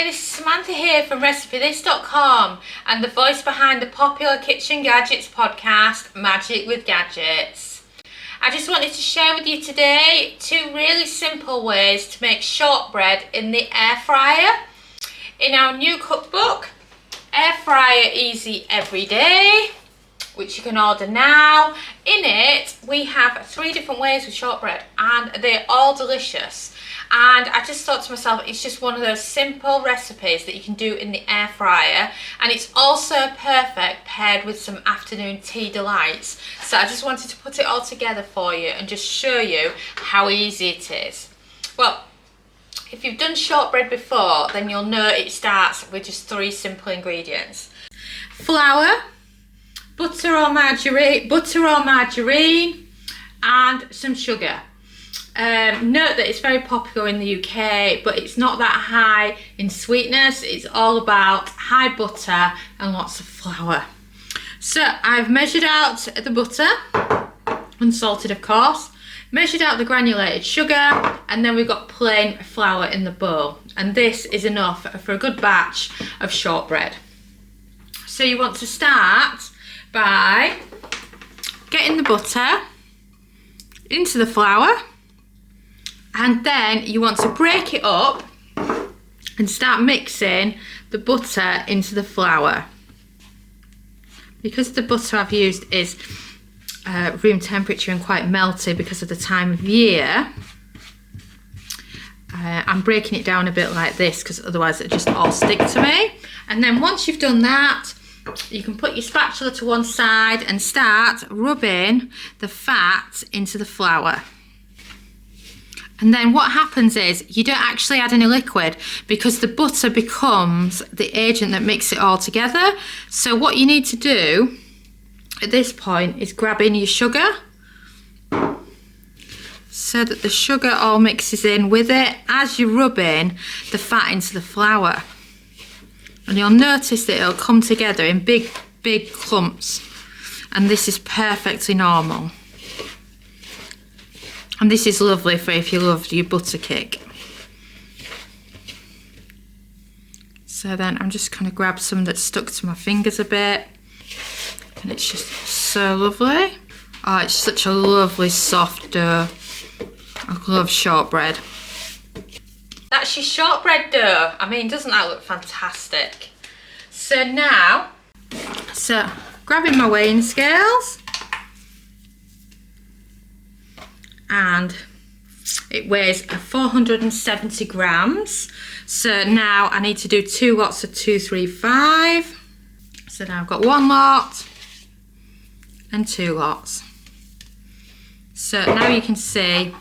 Hey, this is Samantha here from RecipeThis.com and the voice behind the popular Kitchen Gadgets podcast, Magic with Gadgets. I just wanted to share with you today 2 really simple ways to make shortbread in the air fryer. In our new cookbook, Air Fryer Easy Every Day, which you can order now. In it, we have 3 different ways with shortbread and they're all delicious. And I just thought to myself, it's just one of those simple recipes that you can do in the air fryer, and it's also perfect paired with some afternoon tea delights. So I just wanted to put it all together for you and just show you how easy it is. Well, if you've done shortbread before, then you'll know it starts with just 3 simple ingredients. Flour, butter or margarine, and some sugar. Note that it's very popular in the UK, but it's not that high in sweetness. It's all about high butter and lots of flour. So I've measured out the butter, unsalted of course, measured out the granulated sugar, and then we've got plain flour in the bowl. And this is enough for a good batch of shortbread. So you want to start by getting the butter into the flour, and then you want to break it up and start mixing the butter into the flour. Because the butter I've used is room temperature and quite melty because of the time of year, I'm breaking it down a bit like this because otherwise it'll just all stick to me. And then once you've done that, you can put your spatula to one side and start rubbing the fat into the flour. And then what happens is you don't actually add any liquid because the butter becomes the agent that mixes it all together. So what you need to do at this point is grab in your sugar so that the sugar all mixes in with it as you're rubbing the fat into the flour. And you'll notice that it'll come together in big clumps. And this is perfectly normal. And this is lovely for if you love your butter cake. So then I'm just going to grab some that's stuck to my fingers a bit. And it's just so lovely. Oh, it's such a lovely soft dough. I love shortbread. That's your shortbread dough. I mean, doesn't that look fantastic? So now, grabbing my weighing scales, and it weighs 470 grams. So now I need to do 2 lots of 235. So now I've got 1 lot and 2 lots. So now you can see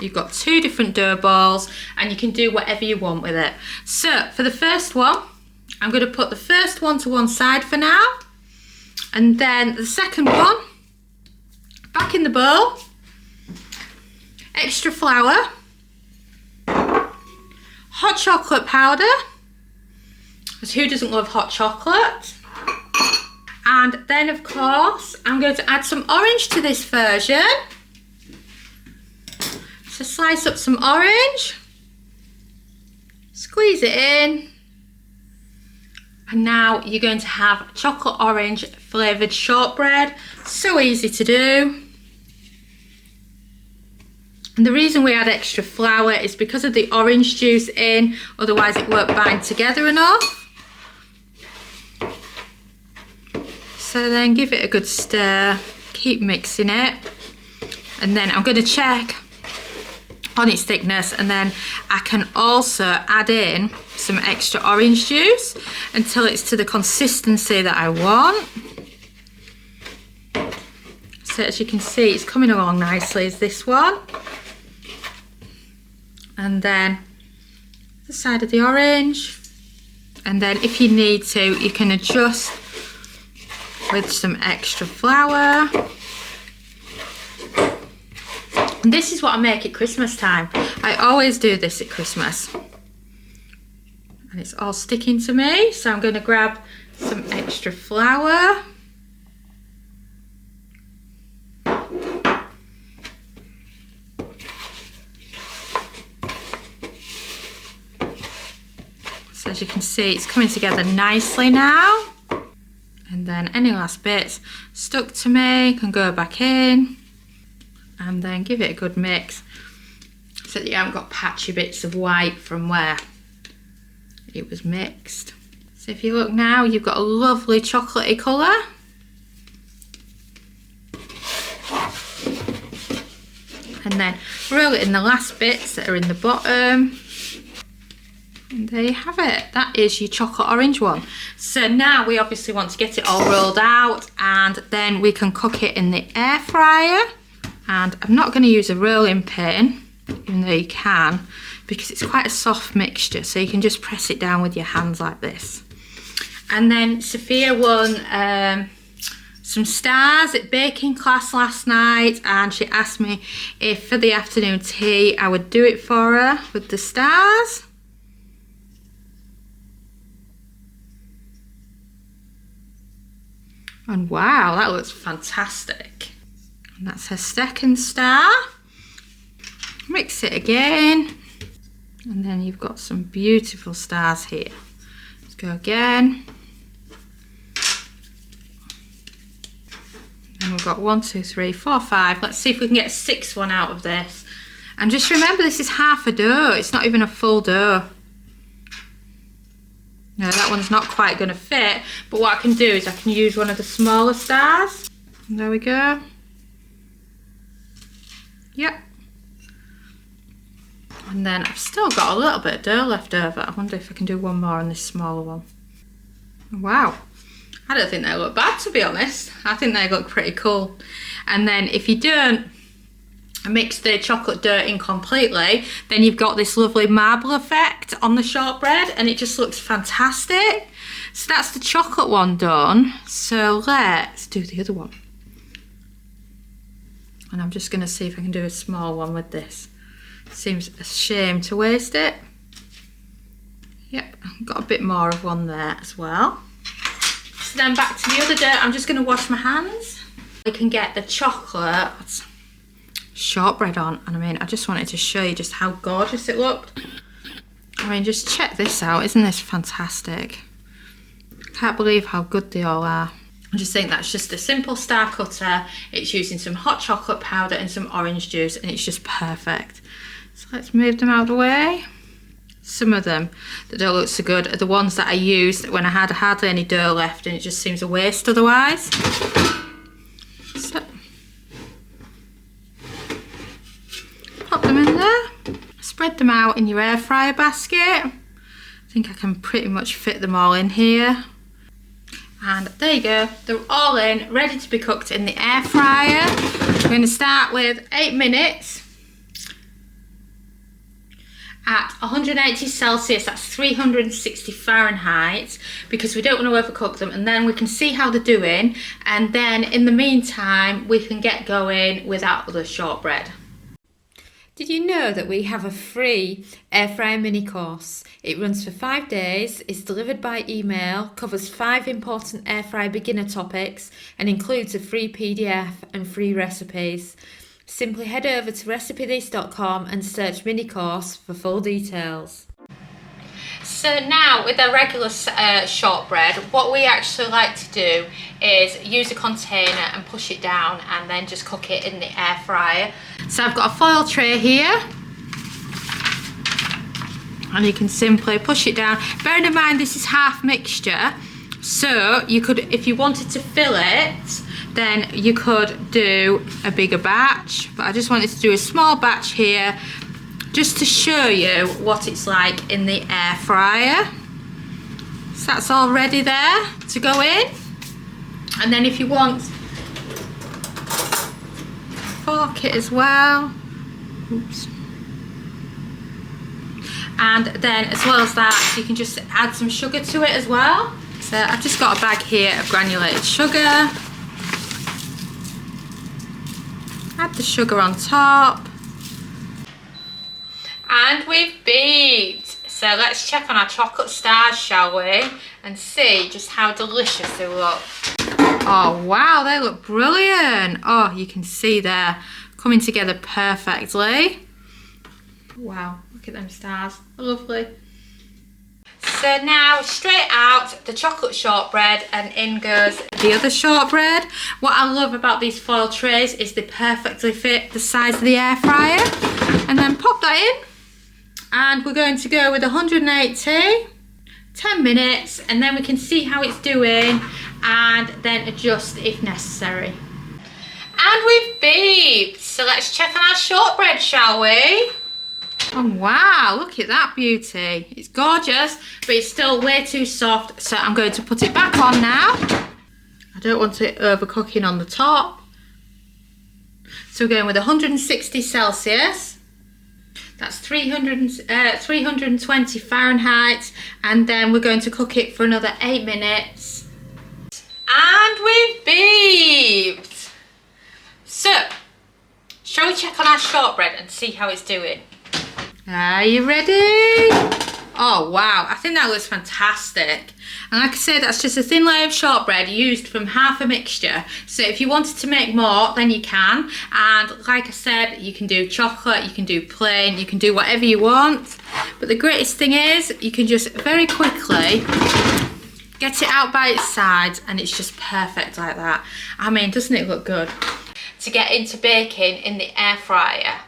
you've got 2 different dough balls and you can do whatever you want with it. So for the first one, I'm going to put the first one to one side for now, and then the second one back in the bowl. Extra flour, hot chocolate powder, because who doesn't love hot chocolate? And then of course I'm going to add some orange to this version. So slice up some orange, squeeze it in, and now you're going to have chocolate orange flavoured shortbread. So easy to do. And the reason we add extra flour is because of the orange juice in, otherwise it won't bind together enough. So then give it a good stir, keep mixing it, and then I'm going to check on its thickness, and then I can also add in some extra orange juice until it's to the consistency that I want. So as you can see, it's coming along nicely as this one. And then the side of the orange, and then if you need to, you can adjust with some extra flour. And this is what I make at Christmas time. I always do this at Christmas, and it's all sticking to me, so I'm going to grab some extra flour. So as you can see, it's coming together nicely now. And then any last bits stuck to me can go back in. And then give it a good mix so that you haven't got patchy bits of white from where it was mixed. So if you look now, you've got a lovely chocolatey colour. And then roll it in the last bits that are in the bottom. And there you have it. That is your chocolate orange one. So now we obviously want to get it all rolled out, and then we can cook it in the air fryer. And I'm not going to use a rolling pin, even though you can, because it's quite a soft mixture, so you can just press it down with your hands like this. And then Sophia won some stars at baking class last night, and she asked me if for the afternoon tea I would do it for her with the stars. And wow, that looks fantastic. And that's her second star. Mix it again. And then you've got some beautiful stars here. Let's go again. And we've got 1, 2, 3, 4, 5. Let's see if we can get a sixth one out of this. And just remember, this is half a dough. It's not even a full dough. No, that one's not quite going to fit. But what I can do is I can use one of the smaller stars. And there we go. Yep. And then I've still got a little bit of dough left over. I wonder if I can do one more on this smaller one. Wow. I don't think they look bad, to be honest. I think they look pretty cool. And then if you don't mix the chocolate dough in completely, then you've got this lovely marble effect on the shortbread, and it just looks fantastic. So that's the chocolate one done. So let's do the other one. And I'm just going to see if I can do a small one with this. Seems a shame to waste it. Yep, I've got a bit more of one there as well. So then back to the other dough. I'm just going to wash my hands. We can get the chocolate shortbread on, and I mean, I just wanted to show you just how gorgeous it looked. I mean, just check this out. Isn't this fantastic? Can't believe how good they all are. I just think that's just a simple star cutter. It's using some hot chocolate powder and some orange juice, and it's just perfect. So let's move them out of the way. Some of them that don't look so good are the ones that I used when I had hardly any dough left, and it just seems a waste otherwise. So pop them in there. Spread them out in your air fryer basket. I think I can pretty much fit them all in here. And there you go, they're all in, ready to be cooked in the air fryer. We're going to start with 8 minutes at 180 Celsius, that's 360 Fahrenheit, because we don't want to overcook them, and then we can see how they're doing, and then in the meantime we can get going without the shortbread. Did you know that we have a free air fryer mini course? It runs for 5 days, is delivered by email, covers 5 important air fryer beginner topics, and includes a free PDF and free recipes. Simply head over to recipethis.com and search mini course for full details. So now with a regular shortbread, what we actually like to do is use a container and push it down and then just cook it in the air fryer. So I've got a foil tray here, and you can simply push it down. Bearing in mind this is half mixture, so you could, if you wanted to fill it, then you could do a bigger batch, but I just wanted to do a small batch here just to show you what it's like in the air fryer. So that's all ready there to go in. And then if you want, fork it as well. Oops. And then as well as that, you can just add some sugar to it as well. So I've just got a bag here of granulated sugar. Add the sugar on top. And we've beeped. So let's check on our chocolate stars, shall we? And see just how delicious they look. Oh wow, they look brilliant. Oh, you can see they're coming together perfectly. Wow, look at them stars, lovely. So now straight out the chocolate shortbread and in goes the other shortbread. What I love about these foil trays is they perfectly fit the size of the air fryer. And then pop that in. And we're going to go with 180, 10 minutes, and then we can see how it's doing and then adjust if necessary. And we've beeped. So let's check on our shortbread, shall we? Oh wow, look at that beauty. It's gorgeous, but it's still way too soft, so I'm going to put it back on now. I don't want it overcooking on the top. So we're going with 160 Celsius. That's 320 Fahrenheit, and then we're going to cook it for another 8 minutes. And we've beeped. So, shall we check on our shortbread and see how it's doing? Are you ready? Oh wow, I think that looks fantastic. And like I said, that's just a thin layer of shortbread used from half a mixture. So if you wanted to make more, then you can. And like I said, you can do chocolate, you can do plain, you can do whatever you want. But the greatest thing is, you can just very quickly get it out by its sides and it's just perfect like that. I mean, doesn't it look good? To get into baking in the air fryer.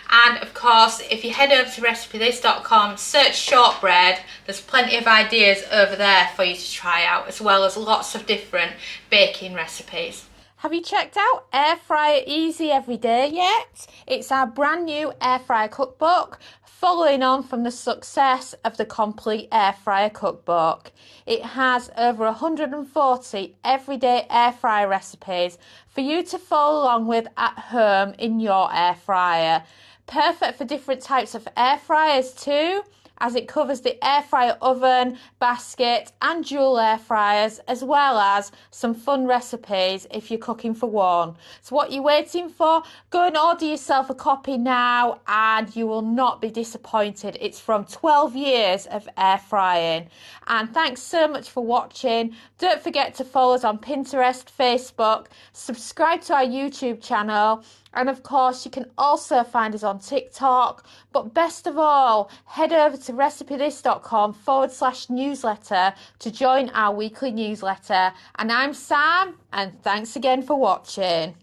And of course, if you head over to recipethis.com, search shortbread, there's plenty of ideas over there for you to try out, as well as lots of different baking recipes. Have you checked out Air Fryer Easy Everyday yet? It's our brand new air fryer cookbook, following on from the success of the Complete Air Fryer Cookbook. It has over 140 everyday air fryer recipes for you to follow along with at home in your air fryer. Perfect for different types of air fryers too, as it covers the air fryer oven, basket and dual air fryers, as well as some fun recipes if you're cooking for one. So what you're waiting for? Go and order yourself a copy now and you will not be disappointed. It's from 12 years of air frying. And thanks so much for watching. Don't forget to follow us on Pinterest, Facebook, subscribe to our YouTube channel, and of course, you can also find us on TikTok. But best of all, head over to recipethis.com/newsletter to join our weekly newsletter. And I'm Sam, and thanks again for watching.